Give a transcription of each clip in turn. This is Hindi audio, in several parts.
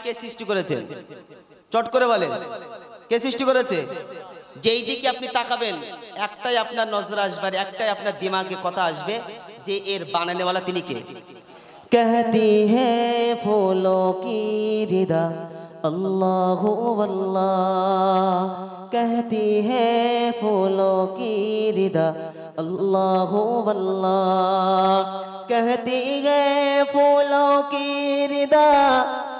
কে সৃষ্টি করেছে? চট করে বলেন, কে সৃষ্টি করেছে? যেই দিকে আপনি তাকাবেন একটাই আপনার নজর আসবে, একটাই আপনার দিমাগে কথা আসবে যে এর বানানেওয়ালা তিনি কে। कहती है फूलों की रिदा अल्लाह वल्लाह, कहती है फूलों की रिदा अल्लाह वल्लाह, कहती है फूलों की रिदा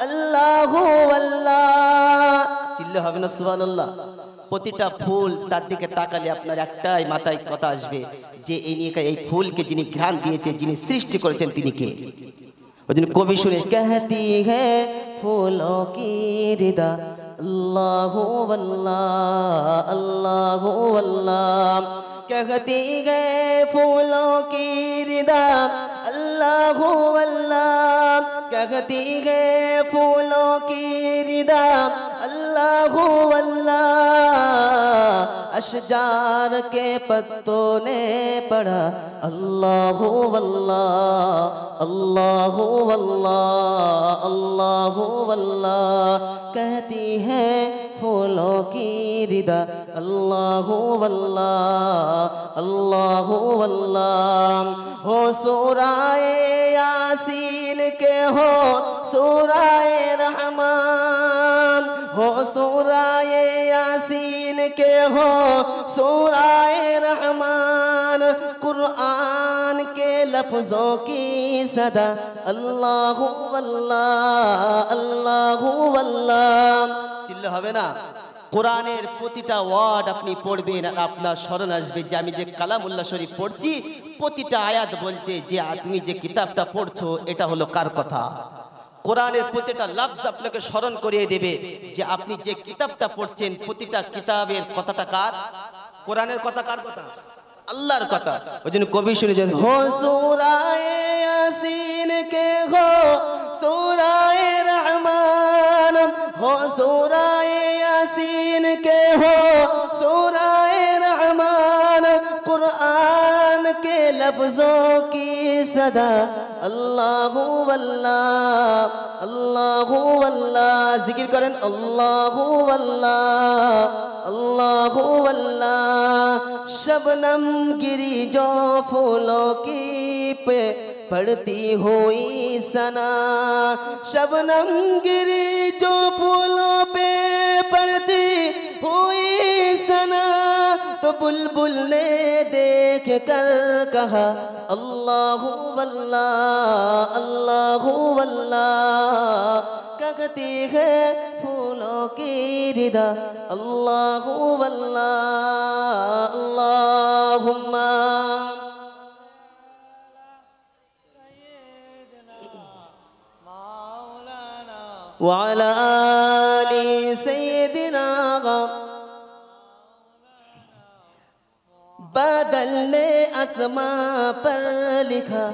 अल्लाह वल्लाह। চিল্লে হবে না সুবহানাল্লাহ? প্রতিটা ফুল তার দিকে তাকালে আপনার একটাই মাথায় কথা আসবে যে এই ফুলকে যিনি ঘ্রাণ দিয়েছে, যিনি সৃষ্টি করেছেন তিনি কে। ওই জন্য কবি শুনে कहती है फूलों की रिदा अल्लाह वल्लाह अल्लाह वल्लाह, कहती है फूलों की रिदा अल्लाह वल्लाह, कहती है फूलों की रिदा अल्लाह वल्लाह, अशजार के पत्तों ने पढ़ा अल्लाह वल्लाह अल्लाह वल्लाह अल्लाह वल्लाह, कहती है फूलों की रिदा अल्लाह वल्लाह अल्लाह वल्लाह। हो सूराए यासीन के हो सूराए रहमान, हो सूराए यासीन के हो सूराए रहमान, कुरान के लफ्ज़ों की सदा अल्लाह वल्लाह अल्लाह वल्लाह। চিল্লে হবে না? কোরআনের প্রতিটা ওয়ার্ড আপনি পড়বেন আর আপনার স্মরণ আসবে যে আমি যে কালামুল্লাহ শরীফ পড়ছি, প্রতিটা আয়াত বলছে যে তুমি যে কিতাবটা পড়ছো এটা হলো কার কথা। কোরআনের প্রতিটা লফজ আপনাকে স্মরণ করিয়ে দেবে যে আপনি যে কিতাবটা পড়ছেন প্রতিটা কিতাবের কথাটা কার? কোরআনের কথা কার কথা? আল্লাহর কথা। ওই জন্য কবি শুনে যে हो सूराए यासीन के हो सूराए रहमान, हो सूराए यासीन के हो सूराए रहमान, कुरान के लफ्ज़ों की सदा अल्लाह वल्लाह अल्लाह वल्लाह, जिक्र करें अल्लाह वल्लाह अल्लाह वल्लाह। शबनम गिरी जो फूलों की पे पड़ती हुई सना, शबनम गिरी जो फूलों पे पड़ती हुई सना, तो बुलबुल ने देख कर कहा अल्लाह वल्लाह अल्लाह वल्लाह, कहती है फूलों की रिदा अल्लाह वल्लाह अल्लाहुम्मा। वाला आली सैयदिना, बादल ने आसमां पर लिखा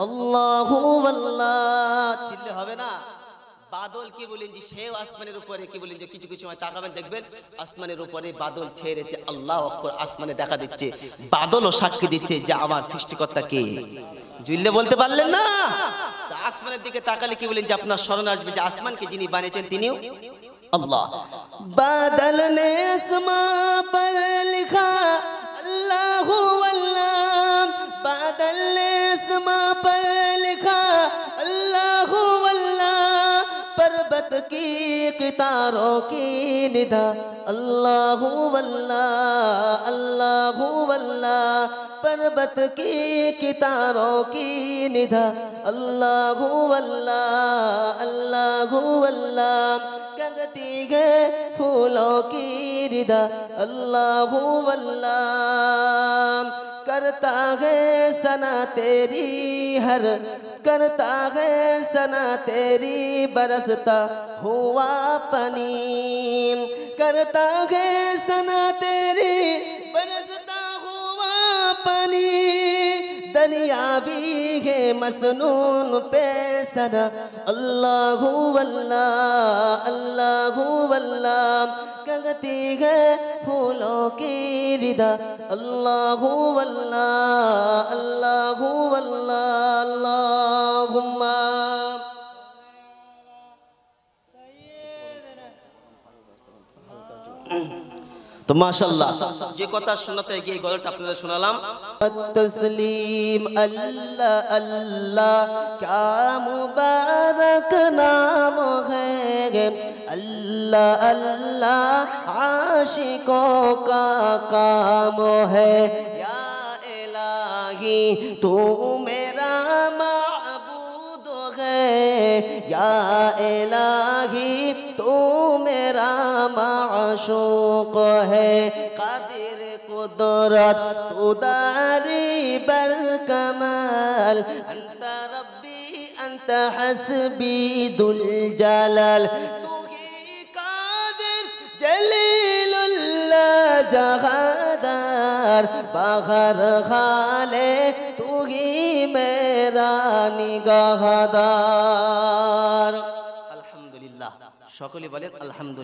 अल्लाह वल्लाह। চিল্লে হবে না? বাদল কি বলেন যে সেও আসমানের উপরে, কি বলেন যে কিছু কিছু সময় তাকাবেন দেখবেন আসমানের উপরে বাদল ছেড়েছে, আল্লাহ অক্ষর আসমানে দেখা দিচ্ছে, বাদলও সাক্ষী দিচ্ছে যে আমার সৃষ্টিকর্তা কে। জুইল্লে বলতে পারলেন না? তা আসমানের দিকে তাকালে কি বলেন যে আপনার স্মরণ আসবে যে আসমানকে যিনি বানিয়েছেন তিনিও আল্লাহ। बादल ने आसमां पर लिखा अल्लाह वल्लाह, बादल ने आसमां पर लिखा अल्लाह वल्लाह, पर्वत की कितारों की निदा अल्लाह वल्लाह अल्लाह वल्लाह, पर्वत की कितारों की निदा अल्लाह वल्लाह अल्लाह वल्लाह, कहती है फूलों की रिदा अल्लाह वल्लाह, करता है सना तेरी हर, करता है सना तेरी बरसता हुआ पनी, करता है सना तेरी बरसता हुआ पनी, दनिया भी है मसनून पे सना अल्लाह वल्लाह अल्लाह वल्लाह, कहती है फूलों की रिदा अल्लाह वल्लाह अल्लाह वल्लाह अल्लाहुम्मा। তো মাশাআল্লাহ যে কথা শোনাতে গিয়ে এই গজলটা আপনাদের শোনালাম। तस्लीम अल्लाह अल्लाह क्या मुबारक नाम है अल्लाह अल्लाह आशिकों का काम है या इलाही तू मेरा माबूद है या इलाही तू मेरा माशूक है कादिर कुदरत तू दारी बर कमाल अंत रब्बी अंत हस्बी दुल जलाल तू ही कादिर जलीलुल्लाह जहादार बाहर खाले तू ही मेरा निगाहदार। আলহামদুলিল্লাহ, সকলে বলেন আলহামদুলিল্লাহ।